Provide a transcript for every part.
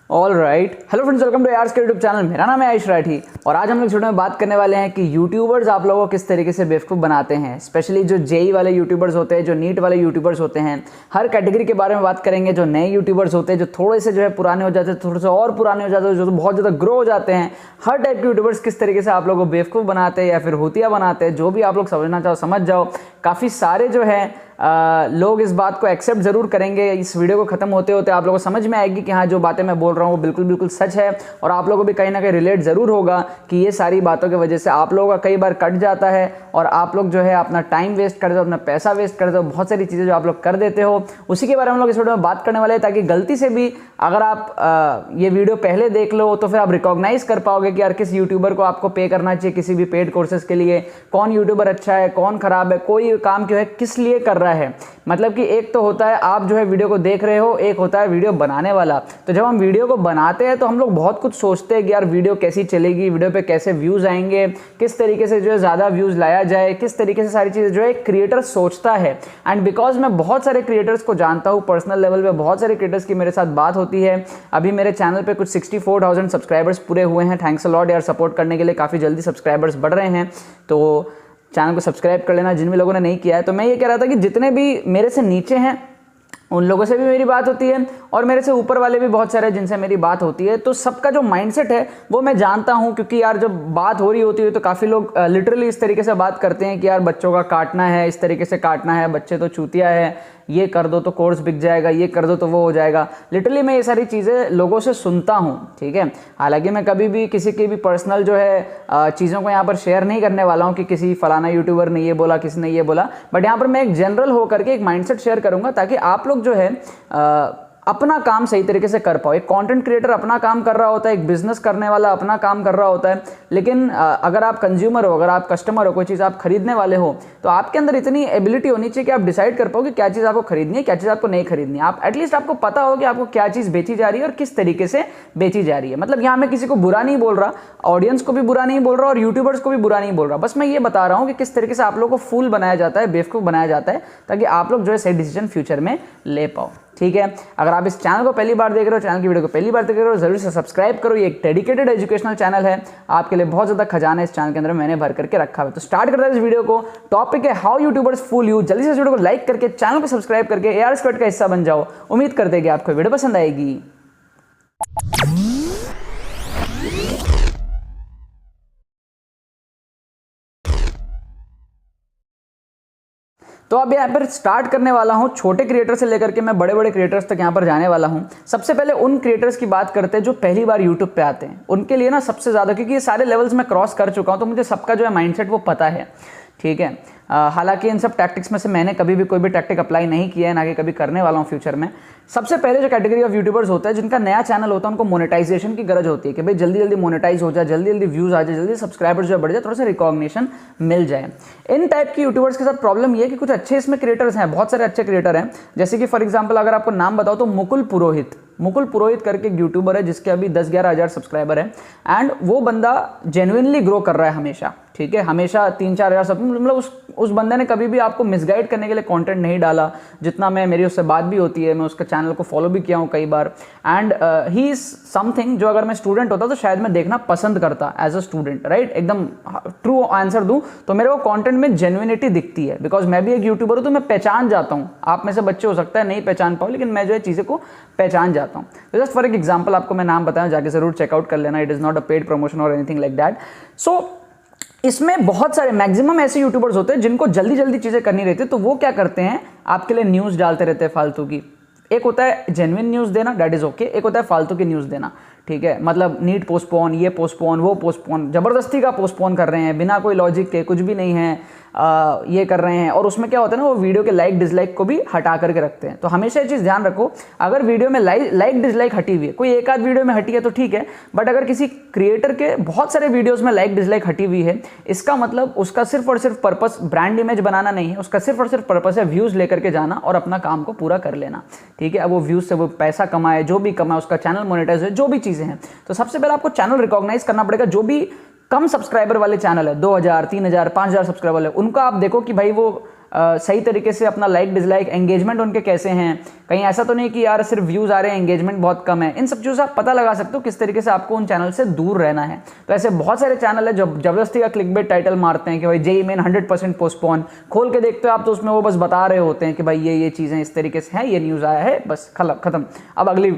All right, hello friends, welcome to यार्स के YouTube channel. मेरा नाम है आयुष राठी और आज हम लोग वीडियो में बात करने वाले हैं कि यूट्यूबर्स आप लोगों को किस तरीके से बेवकूफ़ बनाते हैं। स्पेशली जो जेई वाले यूट्यूबर्स होते हैं, जो नीट वाले यूट्यूबर्स होते हैं, हर कैटेगरी के बारे में बात करेंगे। जो नए यूट्यूबर्स होते हैं, जो थोड़े से जो है पुराने हो जाते हैं, थोड़े से और पुराने हो जाते हैं, जो बहुत ज़्यादा ग्रो हो जाते हैं, हर टाइप के यूट्यूबर्स किस तरीके से आप लोगों को बेवकूफ़ बनाते हैं या फिर होतिया बनाते हैं, जो भी आप लोग समझना चाहो समझ जाओ। काफ़ी सारे जो है लोग इस बात को एक्सेप्ट ज़रूर करेंगे। इस वीडियो को ख़त्म होते होते आप लोगों को समझ में आएगी कि हाँ, जो बातें मैं बोल रहा हूँ वो बिल्कुल बिल्कुल सच है और आप लोगों को भी कहीं ना कहीं रिलेट ज़रूर होगा कि ये सारी बातों की वजह से आप लोगों का कई बार कट जाता है और आप लोग जो है अपना टाइम वेस्ट करते हो, अपना पैसा वेस्ट करते हो, बहुत सारी चीज़ें जो आप लोग कर देते हो। उसी के बारे में हम लोग इस वीडियो में बात करने वाले हैं, ताकि गलती से भी अगर आप ये वीडियो पहले देख लो तो फिर आप रिकॉग्नाइज कर पाओगे कि यार किस यूट्यूबर को आपको पे करना चाहिए किसी भी पेड कोर्सेज के लिए, कौन यूट्यूबर अच्छा है, कौन खराब है, कोई काम क्यों है, किस लिए कर रहा है। मतलब कि एक तो होता है आप जो है वीडियो को देख रहे हो, एक होता है वीडियो बनाने वाला। तो जब हम वीडियो को बनाते हैं तो हम लोग बहुत कुछ सोचते हैं कि यार वीडियो कैसी चलेगी, वीडियो पे कैसे व्यूज़ आएंगे, किस तरीके से जो है ज़्यादा व्यूज़ लाया जाए, किस तरीके से सारी चीज़ें जो है क्रिएटर सोचता है। एंड बिकॉज मैं बहुत सारे क्रिएटर्स को जानता हूँ पर्सनल लेवल पे, बहुत सारे क्रिएटर्स की मेरे साथ बात होती है। अभी मेरे चैनल पे कुछ 64,000 सब्सक्राइबर्स पूरे हुए हैं। थैंक्स अ लॉट यार सपोर्ट करने के लिए। काफ़ी जल्दी सब्सक्राइबर्स बढ़ रहे हैं, तो चैनल को सब्सक्राइब कर लेना जिन भी लोगों ने नहीं किया है। तो मैं ये कह रहा था कि जितने भी मेरे से नीचे हैं उन लोगों से भी मेरी बात होती है और मेरे से ऊपर वाले भी बहुत सारे जिनसे मेरी बात होती है। तो सबका जो माइंडसेट है वो मैं जानता हूं, क्योंकि यार जब बात हो रही होती है तो काफ़ी लोग लिटरली इस तरीके से बात करते हैं कि यार बच्चों का काटना है, इस तरीके से काटना है, बच्चे तो चूतिया है, ये कर दो तो कोर्स बिक जाएगा, ये कर दो तो वो हो जाएगा। लिटरली मैं ये सारी चीज़ें लोगों से सुनता हूँ, ठीक है। हालांकि मैं कभी भी किसी की भी पर्सनल जो है चीज़ों को यहाँ पर शेयर नहीं करने वाला हूँ कि किसी फलाना यूट्यूबर ने ये बोला, किसी ने ये बोला, बट यहाँ पर मैं एक जनरल हो करके एक माइंडसेट शेयर करूँगा ताकि आप लोग जो है अपना काम सही तरीके से कर पाओ। एक कंटेंट क्रिएटर अपना काम कर रहा होता है, एक बिजनेस करने वाला अपना काम कर रहा होता है, लेकिन अगर आप कंज्यूमर हो, अगर आप कस्टमर हो, कोई चीज़ आप खरीदने वाले हो, तो आपके अंदर इतनी एबिलिटी होनी चाहिए कि आप डिसाइड कर पाओ कि क्या चीज़ आपको खरीदनी है, क्या चीज़ आपको नहीं खरीदनी है। आप एटलीस्ट आपको पता हो कि आपको क्या चीज़ बेची जा रही है और किस तरीके से बेची जा रही है। मतलब यहाँ मैं किसी को बुरा नहीं बोल रहा, ऑडियंस को भी बुरा नहीं बोल रहा और यूट्यूबर्स को भी बुरा नहीं बोल रहा, बस मैं ये बता रहा हूँ कि किस तरीके से आप लोग को फूल बनाया जाता है, बेवकूफ़ बनाया जाता है, ताकि आप लोग जो है सही डिसीजन फ्यूचर में ले पाओ, ठीक है। अगर आप इस चैनल को पहली बार देख रहे हो, चैनल की वीडियो को पहली बार देख रहे हो, जरूर से सब्सक्राइब करो। ये एक डेडिकेटेड एजुकेशनल चैनल है, आपके लिए बहुत ज़्यादा खजाना इस चैनल के अंदर मैंने भर करके रखा है। तो स्टार्ट करते हैं इस वीडियो को। टॉपिक है हाउ यूट्यूबर्स फूल यू। जल्दी से इस वीडियो को लाइक करके चैनल को सब्सक्राइब करके एआर स्क्वाड का हिस्सा बन जाओ। उम्मीद करते हैं कि आपको वीडियो पसंद आएगी। तो अब यहाँ पर स्टार्ट करने वाला हूँ छोटे क्रिएटर से लेकर के मैं बड़े बड़े क्रिएटर्स तक यहाँ पर जाने वाला हूँ। सबसे पहले उन क्रिएटर्स की बात करते हैं जो पहली बार यूट्यूब पे आते हैं। उनके लिए ना सबसे ज़्यादा, क्योंकि ये सारे लेवल्स मैं क्रॉस कर चुका हूँ तो मुझे सबका जो है माइंडसेट वो पता है, ठीक है। हालांकि इन सब टैक्टिक्स में से मैंने कभी भी कोई भी टैक्टिक अप्लाई नहीं किया है, ना कि कभी करने वाला हूँ फ्यूचर में। सबसे पहले जो कैटेगरी ऑफ यूट्यूबर्स होता है, जिनका नया चैनल होता है, उनको मोनेटाइजेशन की गरज होती है कि भाई जल्दी जल्दी मोनेटाइज हो जाए, जल्दी जल्दी व्यूज़ आ जाए, जल्दी सब्सक्राइबर्स जो बढ़ जाए, थोड़ा सा रिकॉग्निशन मिल जाए। इन टाइप की यूट्यूबर्स के साथ प्रॉब्लम ये है कि कुछ अच्छे इसमें क्रिएटर्स हैं, बहुत सारे अच्छे क्रिएटर हैं। जैसे कि फॉर एग्जाम्पल अगर आपको नाम बताओ तो मुकुल पुरोहित करके एक यूट्यूबर है जिसके अभी 10-11 हज़ार सब्सक्राइबर है। एंड वो बंदा जेन्युइनली ग्रो कर रहा है हमेशा, ठीक है, हमेशा 3-4 हज़ार सब। मतलब उस बंदे ने कभी भी आपको मिसगाइड करने के लिए कंटेंट नहीं डाला। जितना मेरी उससे बात भी होती है, मैं उसका चैनल को फॉलो भी किया हूँ कई बार। एंड ही इज़ समथिंग जो अगर मैं स्टूडेंट होता तो शायद मैं देखना पसंद करता एज अ स्टूडेंट, राइट। एकदम ट्रू आंसर दूँ तो मेरे को कॉन्टेंट में जेन्युइनिटी दिखती है, बिकॉज मैं भी एक यूट्यूबर हूँ तो मैं पहचान जाता हूँ। आप में से बच्चे हो सकता है नहीं पहचान पाओ, लेकिन मैं जो है चीज़ें को पहचान जाता हूँ। तो जस्ट फॉर एक एग्जाम्पल आपको मैं नाम बताऊँ, जाके जरूर चेकआउट कर लेना। It is not a paid promotion और एनीथिंग लाइक दैट। सो इसमें बहुत सारे मैक्सिमम ऐसे यूट्यूबर्स होते हैं जिनको जल्दी जल्दी चीज़ें करनी रहती है, तो वो क्या करते हैं, आपके लिए न्यूज़ डालते रहते हैं फालतू की। एक होता है जेन्युइन न्यूज़ देना, दैट इज़ ओके। एक होता है फालतू की न्यूज़ देना, ठीक है। मतलब नीट पोस्टपोन, ये पोस्टपोन, वो पोस्टपोन, ज़बरदस्ती का पोस्टपोन कर रहे हैं बिना कोई लॉजिक के, कुछ भी नहीं है, ये कर रहे हैं। और उसमें क्या होता है ना, वो वीडियो के लाइक डिसलाइक को भी हटा करके रखते हैं। तो हमेशा ये चीज़ ध्यान रखो, अगर वीडियो में लाइक डिसलाइक हटी हुई है, कोई एक आध वीडियो में हटी है तो ठीक है, बट अगर किसी क्रिएटर के बहुत सारे वीडियोज़ में लाइक डिसलाइक हटी हुई है, इसका मतलब उसका सिर्फ और सिर्फ पर्पस ब्रांड इमेज बनाना नहीं है, उसका सिर्फ और सिर्फ पर्पस है व्यूज़ लेकर के जाना और अपना काम को पूरा कर लेना, ठीक है। अब वो व्यूज़ से वो पैसा कमाए, जो भी कमाए, उसका चैनल मोनेटाइज हो, जो भी चीज़ें हैं। तो सबसे पहले आपको चैनल रिकॉग्नाइज करना पड़ेगा। जो भी कम सब्सक्राइबर वाले चैनल है, 2000, 3000, 5000 सब्सक्राइबर है, उनका आप देखो कि भाई वो सही तरीके से अपना लाइक डिसलाइक एंगेजमेंट उनके कैसे हैं, कहीं ऐसा तो नहीं कि यार सिर्फ व्यूज़ आ रहे हैं एंगेजमेंट बहुत कम है। इन सब चीज़ों से आप पता लगा सकते हो किस तरीके से आपको उन चैनल से दूर रहना है। तो ऐसे बहुत सारे चैनल है जो जबरदस्ती का क्लिकबेट टाइटल मारते हैं कि भाई जेईई मेन 100% पोस्टपोन, खोल के देखते हो आप तो उसमें वो बस बता रहे होते हैं कि भाई ये चीज़ें इस तरीके से हैं, ये न्यूज़ आया है, बस खत्म, अब अगली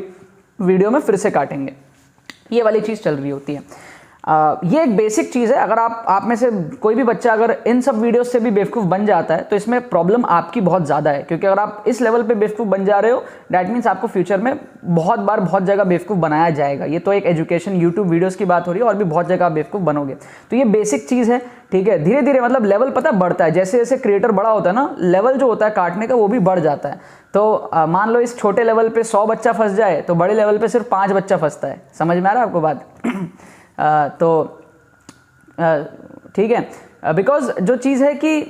वीडियो में फिर से काटेंगे। ये वाली चीज़ चल रही होती है। ये एक बेसिक चीज़ है। अगर आप में से कोई भी बच्चा अगर इन सब वीडियोस से भी बेवकूफ़ बन जाता है तो इसमें प्रॉब्लम आपकी बहुत ज़्यादा है, क्योंकि अगर आप इस लेवल पे बेवकूफ़ बन जा रहे हो दैट मीन्स आपको फ्यूचर में बहुत बार बहुत जगह बेवकूफ़ बनाया जाएगा। ये तो एक एजुकेशन यूट्यूब वीडियोज़ की बात हो रही है और भी बहुत जगह आप बेवकूफ़ बनोगे। तो ये बेसिक चीज़ है, ठीक है। धीरे धीरे मतलब लेवल पता बढ़ता है, जैसे जैसे क्रिएटर बड़ा होता है ना, लेवल जो होता है काटने का वो भी बढ़ जाता है। तो मान लो इस छोटे लेवल पे 100 बच्चा फंस जाए तो बड़े लेवल पे सिर्फ 5 बच्चा फंसता है। समझ में आ रहा है आपको बात? तो ठीक है, बिकॉज जो चीज़ है कि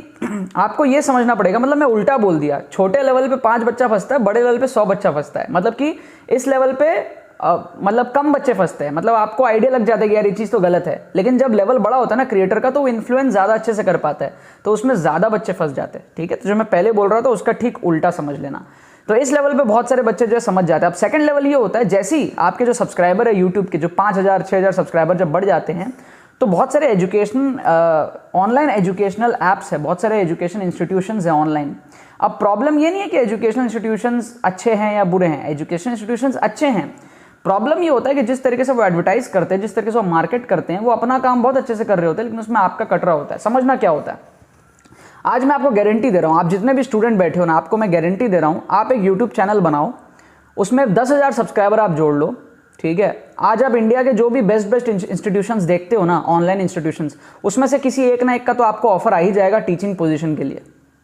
आपको ये समझना पड़ेगा, मतलब मैं उल्टा बोल दिया, छोटे लेवल पे 5 बच्चा फंसता है, बड़े लेवल पे 100 बच्चा फंसता है। मतलब कि इस लेवल पे मतलब कम बच्चे फंसते हैं, मतलब आपको आइडिया लग जाता है कि यार ये चीज़ तो गलत है। लेकिन जब लेवल बड़ा होता है ना क्रिएटर का तो वो इन्फ्लुएंस ज़्यादा अच्छे से कर पाता है, तो उसमें ज़्यादा बच्चे फंस जाते हैं। ठीक है, तो जो मैं पहले बोल रहा था उसका ठीक उल्टा समझ लेना। तो इस लेवल पे बहुत सारे बच्चे जो है समझ जाते हैं। अब सेकंड लेवल ये होता है, जैसे ही आपके जो सब्सक्राइबर है यूट्यूब के, जो 5000 6000 सब्सक्राइबर जब बढ़ जाते हैं तो बहुत सारे ऑनलाइन एजुकेशनल ऐप्स है, बहुत सारे एजुकेशन इंस्टीट्यूशंस हैं ऑनलाइन। अब प्रॉब्लम ये नहीं है कि एजुकेशनल इंस्टीट्यूशंस अच्छे हैं या बुरे हैं, एजुकेशन इंस्टीट्यूशंस अच्छे हैं। प्रॉब्लम ये होता है कि जिस तरीके से वो एडवर्टाइज करते हैं, जिस तरीके से वो मार्केट करते हैं, वो अपना काम बहुत अच्छे से कर रहे होते हैं लेकिन उसमें आपका कटरा होता है। समझना क्या होता है, आज मैं आपको गारंटी दे रहा हूँ, आप जितने भी स्टूडेंट बैठे हो ना, आपको मैं गारंटी दे रहा हूँ, आप एक यूट्यूब चैनल बनाओ, उसमें 10,000 सब्सक्राइबर आप जोड़ लो, ठीक है। आज आप इंडिया के जो भी बेस्ट इंस्टीट्यूशंस देखते हो ना, ऑनलाइन इंस्टीट्यूशंस, उसमें से किसी एक ना एक का तो आपको ऑफर आ ही जाएगा टीचिंग पोजीशन के लिए,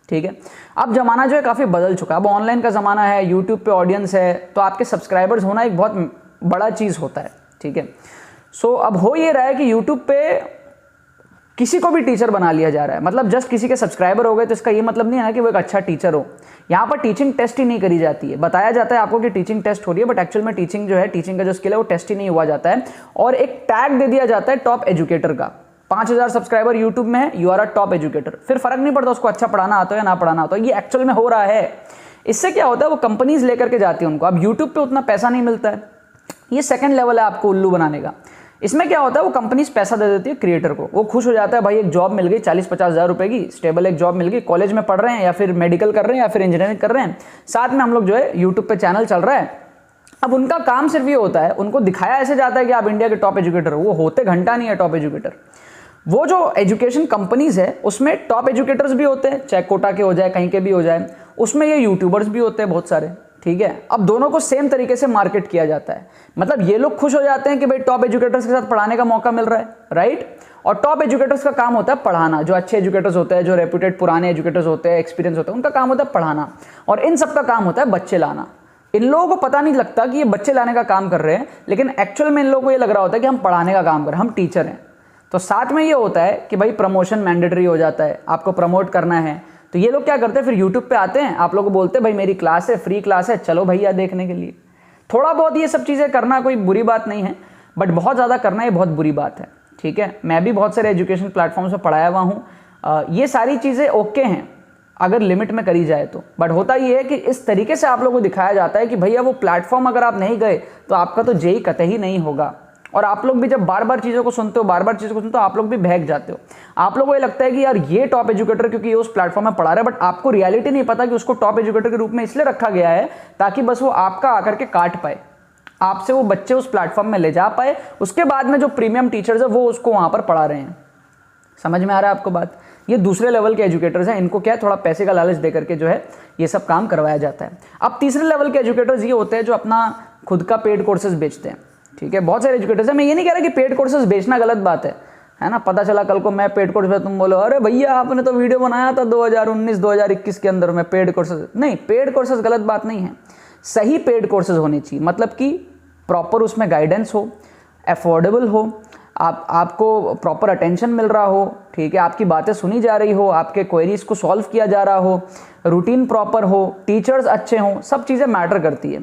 ठीक है। अब जमाना जो है काफ़ी बदल चुका है, अब ऑनलाइन का ज़माना है, यूट्यूब पे ऑडियंस है, तो आपके सब्सक्राइबर्स होना एक बहुत बड़ा चीज़ होता है, ठीक है। सो अब हो ये रहा है कि यूट्यूब पे किसी को भी टीचर बना लिया जा रहा है। मतलब जस्ट किसी के सब्सक्राइबर हो गए तो इसका ये मतलब नहीं है ना कि वो एक अच्छा टीचर हो। यहाँ पर टीचिंग टेस्ट ही नहीं करी जाती है, बताया जाता है आपको कि टीचिंग टेस्ट हो रही है, बट एक्चुअल में टीचिंग जो है, टीचिंग का जो स्किल है वो टेस्ट ही नहीं हुआ जाता है। और एक टैग दे दिया जाता है टॉप एजुकेटर का, 5000 सब्सक्राइबर यूट्यूब में है, you are a top educator. फिर फर्क नहीं पड़ता उसको अच्छा पढ़ाना आता है या ना पढ़ाना आता है, ये एक्चुअल में हो रहा है। इससे क्या होता है, वो कंपनीज लेकर के जाती है उनको। अब यूट्यूब पे उतना पैसा नहीं मिलता है, ये सेकंड लेवल है आपको उल्लू बनाने का। इसमें क्या होता है, वो कंपनीज पैसा दे देती है क्रिएटर को, वो खुश हो जाता है, भाई एक जॉब मिल गई 40-50 हज़ार रुपए की, स्टेबल एक जॉब मिल गई, कॉलेज में पढ़ रहे हैं या फिर मेडिकल कर रहे हैं या फिर इंजीनियरिंग कर रहे हैं, साथ में हम लोग जो है यूट्यूब पे चैनल चल रहा है। अब उनका काम सिर्फ ये होता है, उनको दिखाया ऐसे जाता है कि आप इंडिया के टॉप एजुकेटर हो, वो होते घंटा नहीं है टॉप एजुकेटर। वो जो एजुकेशन कंपनीज है उसमें टॉप एजुकेटर्स भी होते हैं, चाहे कोटा के हो जाए, कहीं के भी हो जाए, उसमें ये यूट्यूबर्स भी होते हैं बहुत सारे, ठीक है। अब दोनों को सेम तरीके से मार्केट किया जाता है। मतलब ये लोग खुश हो जाते हैं कि भाई टॉप एजुकेटर्स के साथ पढ़ाने का मौका मिल रहा है, राइट। और टॉप एजुकेटर्स का काम होता है पढ़ाना, जो अच्छे एजुकेटर्स होते हैं, जो रेप्यूटेड पुराने एजुकेटर्स होते हैं, एक्सपीरियंस होता है, उनका काम होता है पढ़ाना। और इन सब का काम होता है बच्चे लाना। इन लोगों को पता नहीं लगता कि ये बच्चे लाने का काम कर रहे हैं, लेकिन एक्चुअल में इन लोगों को ये लग रहा होता है कि हम पढ़ाने का काम कर रहे हैं, हम टीचर हैं। तो साथ में ये होता है कि भाई प्रमोशन मैंडेटरी हो जाता है, आपको प्रमोट करना है। तो ये लोग क्या करते हैं, फिर यूट्यूब पे आते हैं, आप लोगों को बोलते हैं भाई मेरी क्लास है, फ्री क्लास है, चलो भैया देखने के लिए। थोड़ा बहुत ये सब चीज़ें करना कोई बुरी बात नहीं है, बट बहुत ज़्यादा करना ये बहुत बुरी बात है, ठीक है। मैं भी बहुत सारे एजुकेशन प्लेटफॉर्म्स पर पढ़ाया हुआ हूँ। ये सारी चीज़ें ओके हैं अगर लिमिट में करी जाए तो, बट होता ये है कि इस तरीके से आप लोगों को दिखाया जाता है कि भैया वो प्लेटफॉर्म अगर आप नहीं गए तो आपका तो जेईई कतई नहीं होगा। और आप लोग भी जब बार बार चीज़ों को सुनते हो, बार बार चीज़ों को सुनते हो, आप लोग भी बहक जाते हो। आप लोगों को ये लगता है कि यार ये टॉप एजुकेटर क्योंकि ये उस प्लेटफॉर्म में पढ़ा रहा है, बट आपको रियलिटी नहीं पता कि उसको टॉप एजुकेटर के रूप में इसलिए रखा गया है ताकि बस वो आपका आकर के काट पाए, आपसे वो बच्चे उस प्लेटफॉर्म में ले जा पाए। उसके बाद में जो प्रीमियम टीचर्स है वो उसको वहाँ पर पढ़ा रहे हैं। समझ में आ रहा है आपको बात? ये दूसरे लेवल के एजुकेटर्स हैं, इनको क्या है, थोड़ा पैसे का लालच दे करके जो है ये सब काम करवाया जाता है। अब तीसरे लेवल के एजुकेटर्स ये होते हैं जो अपना खुद का पेड कोर्सेज बेचते हैं, ठीक है। बहुत सारे एजुकेटर्स हैं, मैं ये नहीं कह रहा कि पेड कोर्सेज बेचना गलत बात है ना। पता चला कल को मैं पेड कोर्स पे, तुम बोलो अरे भैया आपने तो वीडियो बनाया था 2019-2021 के अंदर में पेड कोर्सेज। नहीं, पेड कोर्सेज गलत बात नहीं है, सही पेड कोर्सेज होने चाहिए। मतलब कि प्रॉपर उसमें गाइडेंस हो, अफोर्डेबल हो, आपको प्रॉपर अटेंशन मिल रहा हो, ठीक है, आपकी बातें सुनी जा रही हो, आपके क्वेरीज को सॉल्व किया जा रहा हो, रूटीन प्रॉपर हो, टीचर्स अच्छे हों, सब चीज़ें मैटर करती है।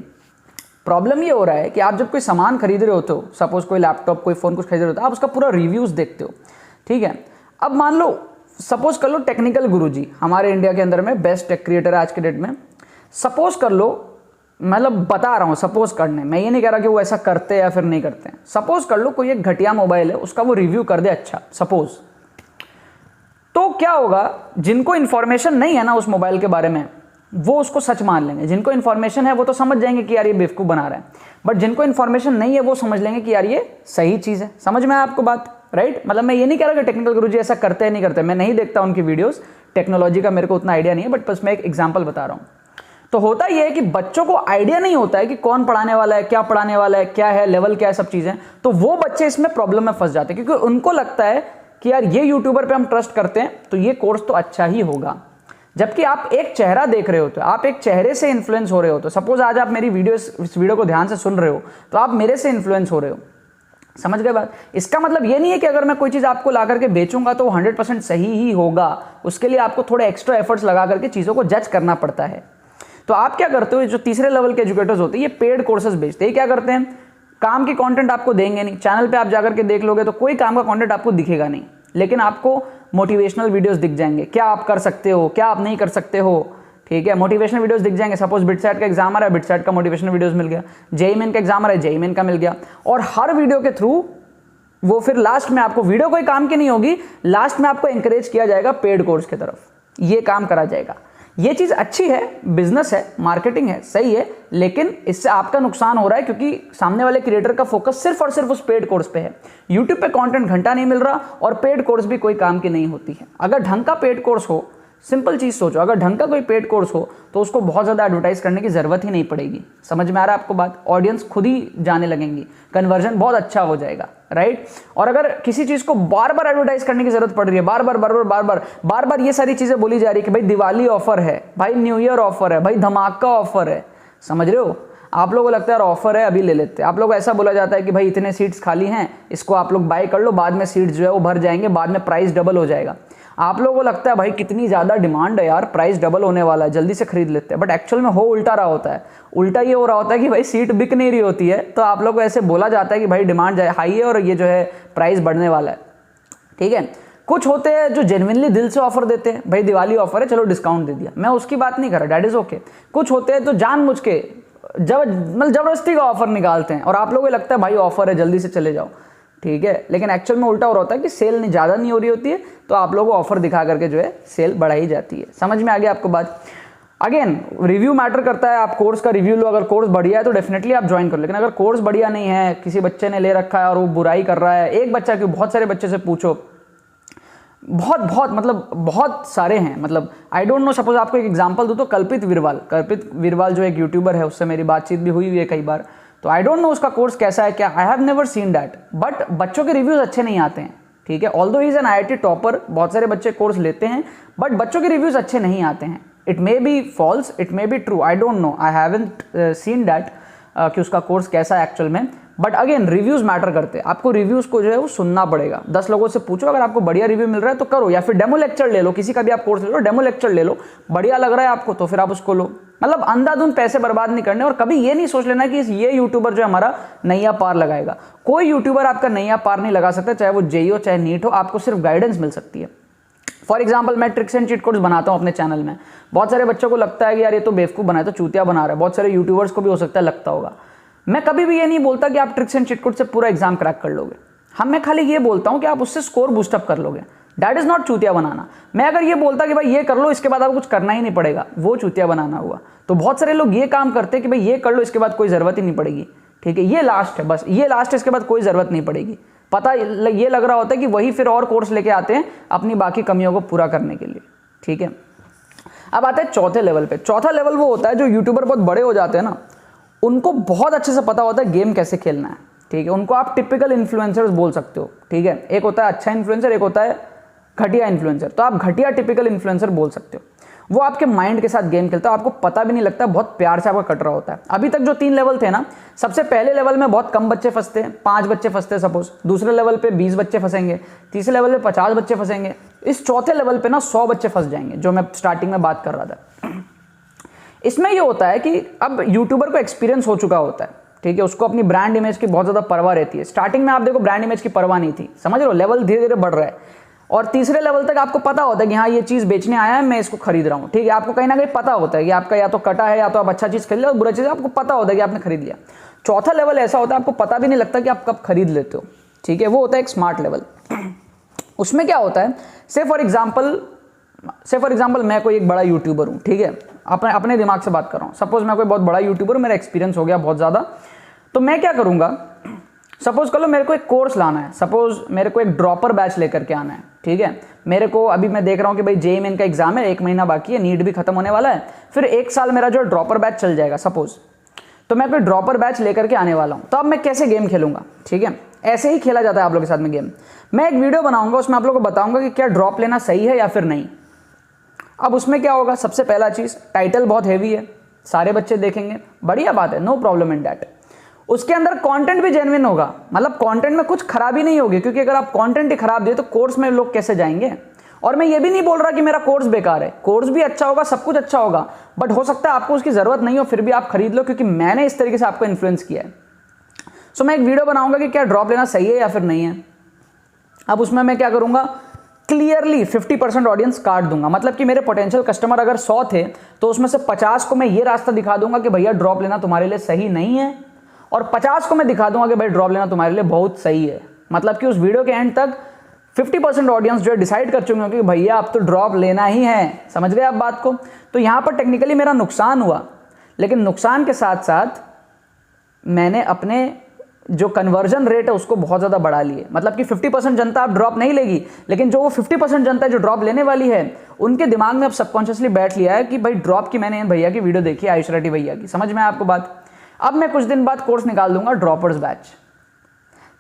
प्रॉब्लम ये हो रहा है कि आप जब कोई सामान खरीद रहे होते हो, सपोज कोई लैपटॉप कोई फ़ोन कुछ खरीद रहे होते हो, आप उसका पूरा रिव्यूज़ देखते हो, ठीक है। अब मान लो सपोज कर लो टेक्निकल गुरुजी हमारे इंडिया के अंदर में बेस्ट टेक क्रिएटर है आज के डेट में। सपोज कर लो, मतलब बता रहा हूँ सपोज करने, मैं ये नहीं कह रहा कि वो ऐसा करते या फिर नहीं करते हैं। सपोज कर लो कोई एक घटिया मोबाइल है, उसका वो रिव्यू कर दे अच्छा, सपोज, तो क्या होगा, जिनको इन्फॉर्मेशन नहीं है ना उस मोबाइल के बारे में वो उसको सच मान लेंगे। जिनको इन्फॉर्मेशन है वो तो समझ जाएंगे कि यार ये बेवकूफ़ बना रहा है, बट जिनको इन्फॉर्मेशन नहीं है वो समझ लेंगे कि यार ये सही चीज़ है। समझ में आया आपको बात, राइट? मतलब मैं ये नहीं कह रहा कि टेक्निकल गुरुजी ऐसा करते हैं नहीं करते, मैं नहीं देखता उनकी वीडियोस, टेक्नोलॉजी का मेरे को उतना आइडिया नहीं है, बट बस मैं एक एग्जांपल बता रहा हूँ। तो होता ये है कि बच्चों को आइडिया नहीं होता है कि कौन पढ़ाने वाला है, क्या पढ़ाने वाला है, क्या है लेवल, क्या है, सब चीज़ें, तो वो बच्चे इसमें प्रॉब्लम में फंस जाते हैं, क्योंकि उनको लगता है कि यार ये यूट्यूबर पे हम ट्रस्ट करते हैं तो ये कोर्स तो अच्छा ही होगा। जबकि आप एक चेहरा देख रहे होते हो, आप एक चेहरे से इन्फ्लुएंस हो रहे हो। तो सपोज आज आप मेरी इस वीडियो को ध्यान से सुन रहे हो तो आप मेरे से इन्फ्लुएंस हो रहे हो। समझ गए बात? इसका मतलब ये नहीं है कि अगर मैं कोई चीज़ आपको ला करके बेचूंगा तो वो 100% सही ही होगा। उसके लिए आपको थोड़े एक्स्ट्रा एफर्ट्स लगा करके चीज़ों को जज करना पड़ता है। तो आप क्या करते हो, जो तीसरे लेवल के एजुकेटर्स होते हैं ये पेड कोर्सेज बेचते हैं। क्या करते हैं, काम की कंटेंट आपको देंगे नहीं, चैनल पे आप जाकर के देख लोगे तो कोई काम का कंटेंट आपको दिखेगा नहीं, लेकिन आपको मोटिवेशनल वीडियोस दिख जाएंगे, क्या आप कर सकते हो, क्या आप नहीं कर सकते हो, ठीक है, मोटिवेशनल वीडियोस दिख जाएंगे। सपोज बिटसैट का एग्जाम आ रहा है, बिटसैट का मोटिवेशनल वीडियोस मिल गया, जेईई मेन का एग्जाम आ रहा है, जेईई मेन का मिल गया। और हर वीडियो के थ्रू वो फिर लास्ट में आपको, वीडियो कोई काम की नहीं होगी, लास्ट में आपको एंकरेज किया जाएगा पेड कोर्स की तरफ, ये काम करा जाएगा। ये चीज़ अच्छी है, बिजनेस है, मार्केटिंग है, सही है, लेकिन इससे आपका नुकसान हो रहा है क्योंकि सामने वाले क्रिएटर का फोकस सिर्फ और सिर्फ उस पेड कोर्स पे है। यूट्यूब पे कंटेंट घंटा नहीं मिल रहा और पेड कोर्स भी कोई काम की नहीं होती है। अगर ढंग का पेड कोर्स हो, सिंपल चीज़ सोचो, अगर ढंग का कोई पेड कोर्स हो तो उसको बहुत ज़्यादा एडवर्टाइज करने की ज़रूरत ही नहीं पड़ेगी। समझ में आ रहा है आपको बात? ऑडियंस खुद ही जाने लगेंगी, कन्वर्जन बहुत अच्छा हो जाएगा, राइट? और अगर किसी चीज़ को बार बार एडवर्टाइज करने की ज़रूरत पड़ रही है, बार बार ये सारी चीज़ें बोली जा रही है कि भाई दिवाली ऑफर है, भाई न्यू ईयर ऑफर है, भाई धमाका ऑफर है, समझ रहे हो? आप लोगों को लगता है यार ऑफर है अभी ले लेते हैं। आप लोग को ऐसा बोला जाता है कि भाई इतने सीट्स खाली हैं, इसको आप लोग बाय कर लो, बाद में सीट्स जो है वो भर जाएंगे, बाद में प्राइस डबल हो जाएगा। आप लोगों को लगता है भाई कितनी ज़्यादा डिमांड है यार, प्राइस डबल होने वाला है, जल्दी से खरीद लेते हैं, बट एक्चुअल में हो उल्टा रहा होता है। उल्टा ये हो रहा होता है कि भाई सीट बिक नहीं रही होती है, तो आप लोग को ऐसे बोला जाता है कि भाई डिमांड हाई है और ये जो है प्राइस बढ़ने वाला है, ठीक है। कुछ होते हैं जो जेन्युइनली दिल से ऑफर देते हैं, भाई दिवाली ऑफर है चलो डिस्काउंट दे दिया, मैं उसकी बात नहीं कर रहा, डैट इज ओके। कुछ होते हैं तो जानबूझ के जबरदस्ती का ऑफर निकालते हैं और आप लोगों को लगता है भाई ऑफर है जल्दी से चले जाओ, ठीक है, लेकिन एक्चुअल में उल्टा हो रहा होता है कि सेल नहीं ज़्यादा नहीं हो रही होती है, तो आप लोगों को ऑफर दिखा करके जो है सेल बढ़ाई जाती है। समझ में आ गया आपको बात? अगेन रिव्यू मैटर करता है, आप कोर्स का रिव्यू लो, अगर कोर्स बढ़िया है तो डेफिनेटली आप ज्वाइन करो, लेकिन अगर कोर्स बढ़िया नहीं है, किसी बच्चे ने ले रखा है और वो बुराई कर रहा है, एक बच्चा क्यों, बहुत सारे बच्चे से पूछो, बहुत सारे हैं, मतलब आई डोंट नो। सपोज आपको एक एग्जांपल दूं तो कल्पित वीरवाल जो एक यूट्यूबर है, उससे मेरी बातचीत भी हुई है कई बार, तो आई डोंट नो उसका कोर्स कैसा है, क्या, I have never seen that, but बच्चों के रिव्यूज अच्छे नहीं आते हैं, ठीक है। Although he is an IIT topper, बहुत सारे बच्चे कोर्स लेते हैं, बट बच्चों के रिव्यूज अच्छे नहीं आते हैं। It may be false, it may be true, I don't know, I haven't seen that कि उसका कोर्स कैसा है एक्चुअल में, बट अगेन रिव्यूज मैटर करते हैं। आपको रिव्यूज को जो है वो सुनना पड़ेगा, 10 लोगों से पूछो, अगर आपको बढ़िया रिव्यू मिल रहा है तो करो, या फिर डेमो लेक्चर ले लो, किसी का भी आप कोर्स ले लो, डेमो लेक्चर ले लो, बढ़िया लग रहा है आपको तो फिर आप उसको लो। मतलब अंधाधुंध पैसे बर्बाद नहीं करने, और कभी ये नहीं सोच लेना कि ये यूट्यूबर जो हमारा नैया पार लगाएगा। कोई यूट्यूबर आपका नैया पार नहीं लगा सकता, चाहे वो जेईई हो चाहे नीट हो, आपको सिर्फ गाइडेंस मिल सकती है। फॉर एग्जाम्पल मैं ट्रिक्स एंड चीट कोड्स बनाता हूँ अपने चैनल में, बहुत सारे बच्चों को लगता है कि यार ये तो बेवकूफ़ बनाया, तो चूतिया बना रहा है, बहुत सारे यूट्यूबर्स को भी हो सकता है लगता होगा। मैं कभी भी ये नहीं बोलता कि आप ट्रिक्स एंड चीट कोड से पूरा एग्जाम क्रैक कर लोगे, मैं खाली ये बोलता हूँ कि आप उससे स्कोर बूस्टअप कर लोगे, दैट इज नॉट चूतिया बनाना। मैं अगर ये बोलता कि भाई ये कर लो इसके बाद आपको कुछ करना ही नहीं पड़ेगा, वो चूतिया बनाना हुआ। तो बहुत सारे लोग ये काम करते हैं कि भाई ये कर लो इसके बाद कोई ज़रूरत ही नहीं पड़ेगी, ठीक है, ये लास्ट है, बस ये लास्ट है, इसके बाद कोई ज़रूरत नहीं पड़ेगी। पता ये लग रहा होता है कि वही फिर और कोर्स लेके आते हैं अपनी बाकी कमियों को पूरा करने के लिए, ठीक है। अब आते हैं चौथे लेवल पे। चौथा लेवल वो होता है जो यूट्यूबर बहुत बड़े हो जाते हैं ना, उनको बहुत अच्छे से पता होता है गेम कैसे खेलना है, ठीक है। उनको आप टिपिकल इन्फ्लुएंसर्स बोल सकते हो, ठीक है। एक होता है अच्छा इन्फ्लुएंसर, एक होता है घटिया इन्फ्लुएंसर। तो आप घटिया टिपिकल इन्फ्लुएंसर बोल सकते हो। वो आपके माइंड के साथ गेम खेलता है, आपको पता भी नहीं लगता, बहुत प्यार से आपका कट रहा होता है। अभी तक जो 3 लेवल थे ना, सबसे पहले लेवल में बहुत कम बच्चे फंसते हैं, 5 बच्चे फंसते हैं सपोज, दूसरे लेवल पे 20 बच्चे फंसेंगे, तीसरे लेवल पे 50 बच्चे फंसेंगे, इस चौथे लेवल पे ना 100 बच्चे फंस जाएंगे, जो मैं स्टार्टिंग में बात कर रहा था। इसमें ये होता है कि अब यूट्यूबर को एक्सपीरियंस हो चुका होता है, ठीक है, उसको अपनी ब्रांड इमेज की बहुत ज़्यादा परवाह रहती है। स्टार्टिंग में आप देखो ब्रांड इमेज की परवाह नहीं थी, समझ रहे हो, लेवल धीरे धीरे बढ़ रहा है, और तीसरे लेवल तक आपको पता होता है कि हाँ ये चीज़ बेचने आया है, मैं इसको खरीद रहा हूँ, ठीक है। आपको कहीं ना कहीं पता होता है कि आपका या तो कटा है या तो आप अच्छा चीज़ खरीद लो, और बुरा चीज़ आपको पता होता है कि आपने खरीद लिया। चौथा लेवल ऐसा होता है आपको पता भी नहीं लगता कि आप कब खरीद लेते हो, ठीक है, वो होता है एक स्मार्ट लेवल। उसमें क्या होता है, से फॉर एग्जाम्पल मैं कोई एक बड़ा यूट्यूबर हूँ, ठीक है, अपने दिमाग से बात कर रहा हूँ। सपोज मैं कोई बहुत बड़ा यूट्यूबर हूँ, मेरा एक्सपीरियंस हो गया बहुत ज़्यादा, तो मैं क्या करूँगा, सपोज कर लो मेरे को एक कोर्स लाना है, सपोज मेरे को एक ड्रॉपर बैच लेकर के आना है, ठीक है। मेरे को अभी मैं देख रहा हूँ कि भाई JEE मेन का एग्जाम है, 1 महीना बाकी है, नीट भी खत्म होने वाला है, फिर 1 साल मेरा जो ड्रॉपर बैच चल जाएगा सपोज, तो मैं कोई ड्रॉपर बैच लेकर के आने वाला हूँ। तो अब मैं कैसे गेम खेलूंगा, ठीक है, ऐसे ही खेला जाता है आप लोगों के साथ में गेम। मैं एक वीडियो बनाऊंगा, उसमें आप लोगों को बताऊंगा कि क्या ड्रॉप लेना सही है या फिर नहीं। अब उसमें क्या होगा, सबसे पहला चीज़, टाइटल बहुत हैवी है, सारे बच्चे देखेंगे, बढ़िया बात है, नो प्रॉब्लम इन डैट। उसके अंदर कंटेंट भी जेन्युइन होगा, मतलब कंटेंट में कुछ खराबी नहीं होगी, क्योंकि अगर आप कंटेंट ही खराब दिए तो कोर्स में लोग कैसे जाएंगे। और मैं ये भी नहीं बोल रहा कि मेरा कोर्स बेकार है, कोर्स भी अच्छा होगा, सब कुछ अच्छा होगा, बट हो सकता है आपको उसकी ज़रूरत नहीं हो, फिर भी आप खरीद लो, क्योंकि मैंने इस तरीके से आपको इन्फ्लुएंस किया है। सो मैं एक वीडियो बनाऊंगा कि क्या ड्रॉप लेना सही है या फिर नहीं है। अब उसमें मैं क्या करूंगा, क्लियरली 50% ऑडियंस काट दूंगा, मतलब कि मेरे पोटेंशियल कस्टमर अगर 100 थे तो उसमें से 50 को मैं ये रास्ता दिखा दूंगा कि भैया ड्रॉप लेना तुम्हारे लिए सही नहीं है, और 50 को मैं दिखा दूंगा कि भाई ड्रॉप लेना तुम्हारे लिए बहुत सही है। मतलब कि उस वीडियो के एंड तक 50% ऑडियंस जो है डिसाइड कर चुके होंगे कि भैया अब तो ड्रॉप लेना ही है। समझ गए आप बात को। तो यहाँ पर टेक्निकली मेरा नुकसान हुआ, लेकिन नुकसान के साथ साथ मैंने अपने जो कन्वर्जन रेट है उसको बहुत ज़्यादा बढ़ा लिए। मतलब कि 50% जनता अब ड्रॉप नहीं लेगी, लेकिन जो वो 50% जनता जो ड्रॉप लेने वाली है उनके दिमाग में अब सबकॉन्शियसली बैठ लिया है कि भाई ड्रॉप की मैंने भैया की वीडियो देखी, आयुष राठी भैया की। समझ में आपको बात। अब मैं कुछ दिन बाद कोर्स निकाल दूंगा ड्रॉपर्स बैच,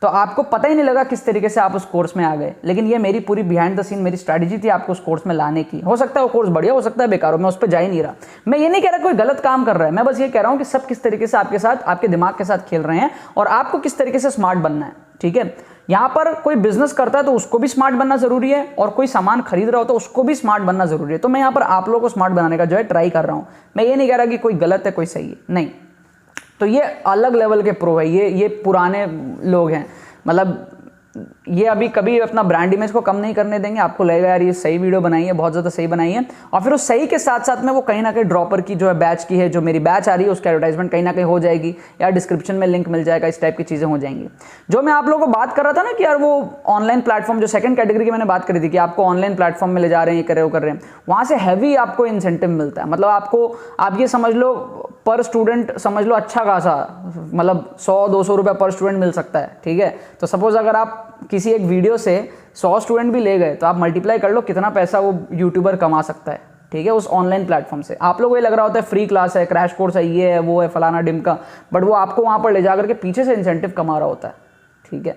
तो आपको पता ही नहीं लगा किस तरीके से आप उस कोर्स में आ गए, लेकिन ये मेरी पूरी बिहाइंड द सीन मेरी स्ट्रैटेजी थी आपको उस कोर्स में लाने की। हो सकता है वो कोर्स बढ़िया, हो सकता है बेकार हो, मैं उस पर जा ही नहीं रहा। मैं ये नहीं कह रहा कोई गलत काम कर रहा है, मैं बस ये कह रहा हूँ कि सब किस तरीके से आपके साथ, आपके दिमाग के साथ खेल रहे हैं और आपको किस तरीके से स्मार्ट बनना है, ठीक है। यहाँ पर कोई बिजनेस करता है तो उसको भी स्मार्ट बनना जरूरी है, और कोई सामान खरीद रहा हो तो उसको भी स्मार्ट बनना जरूरी है। तो मैं यहाँ पर आप लोगों को स्मार्ट बनाने का जो है ट्राई कर रहा हूँ। मैं ये नहीं कह रहा कि कोई गलत है कोई सही है, नहीं। तो ये अलग लेवल के प्रो है, ये पुराने लोग हैं। मतलब ये अभी कभी अपना ब्रांड इमेज को कम नहीं करने देंगे। आपको लगेगा यार ये सही वीडियो बनाई है, बहुत ज़्यादा सही बनाई है, और फिर उस सही के साथ साथ में वो कहीं ना कहीं ड्रॉपर की जो है बैच की है, जो मेरी बैच आ रही है उसकी एडवर्टाइजमेंट कहीं ना कहीं हो जाएगी, या डिस्क्रिप्शन में लिंक मिल जाएगा, इस टाइप की चीज़ें हो जाएंगी। जो मैं आप लोगों को बात कर रहा था ना कि यार वो ऑनलाइन प्लेटफॉर्म, जो सेकंड कैटेगरी की मैंने बात करी थी कि आपको ऑनलाइन प्लेटफॉर्म में ले जा रहे हैं, ये कर रहे हो कर रहे हैं, वहाँ से हैवी आपको इंसेंटिव मिलता है। मतलब आपको, आप ये समझ लो पर स्टूडेंट समझ लो अच्छा खासा, मतलब 100-200 रुपये पर स्टूडेंट मिल सकता है, ठीक है। तो सपोज अगर आप किसी एक वीडियो से 100 स्टूडेंट भी ले गए तो आप मल्टीप्लाई कर लो कितना पैसा वो यूट्यूबर कमा सकता है, ठीक है, उस ऑनलाइन प्लेटफॉर्म से। आप लोगों को ये लग रहा होता है फ्री क्लास है, क्रैश कोर्स है, ये है वो है, फलाना डिमका, बट वो आपको वहाँ पर ले जा करके पीछे से इंसेंटिव कमा रहा होता है, ठीक है।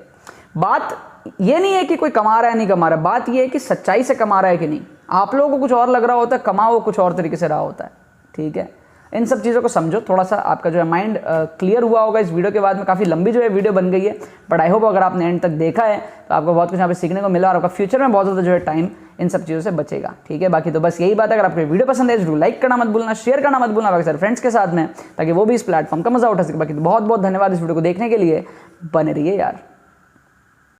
बात ये नहीं है कि कोई कमा रहा है नहीं कमा रहा है, बात ये है कि सच्चाई से कमा रहा है कि नहीं। आप लोगों को कुछ और लग रहा होता है, कमा वो कुछ और तरीके से रहा होता है, ठीक है। इन सब चीज़ों को समझो, थोड़ा सा आपका जो है माइंड क्लियर हुआ होगा इस वीडियो के बाद में। काफ़ी लंबी जो है वीडियो बन गई है, बट आई होप अगर आपने एंड तक देखा है तो आपको बहुत कुछ यहाँ पे सीखने को मिला, और आपका फ्यूचर में बहुत ज़्यादा जो है टाइम इन सब चीज़ों से बचेगा, ठीक है। बाकी तो बस यही बात है, अगर आपको वीडियो पसंद है तो लाइक करना मत भूलना, शेयर करना मत भूलना बाकी सारे फ्रेंड्स के साथ में, ताकि वो भी इस प्लेटफॉर्म का मजा उठा सके। बाकी तो बहुत बहुत धन्यवाद इस वीडियो को देखने के लिए, बने रहिए यार।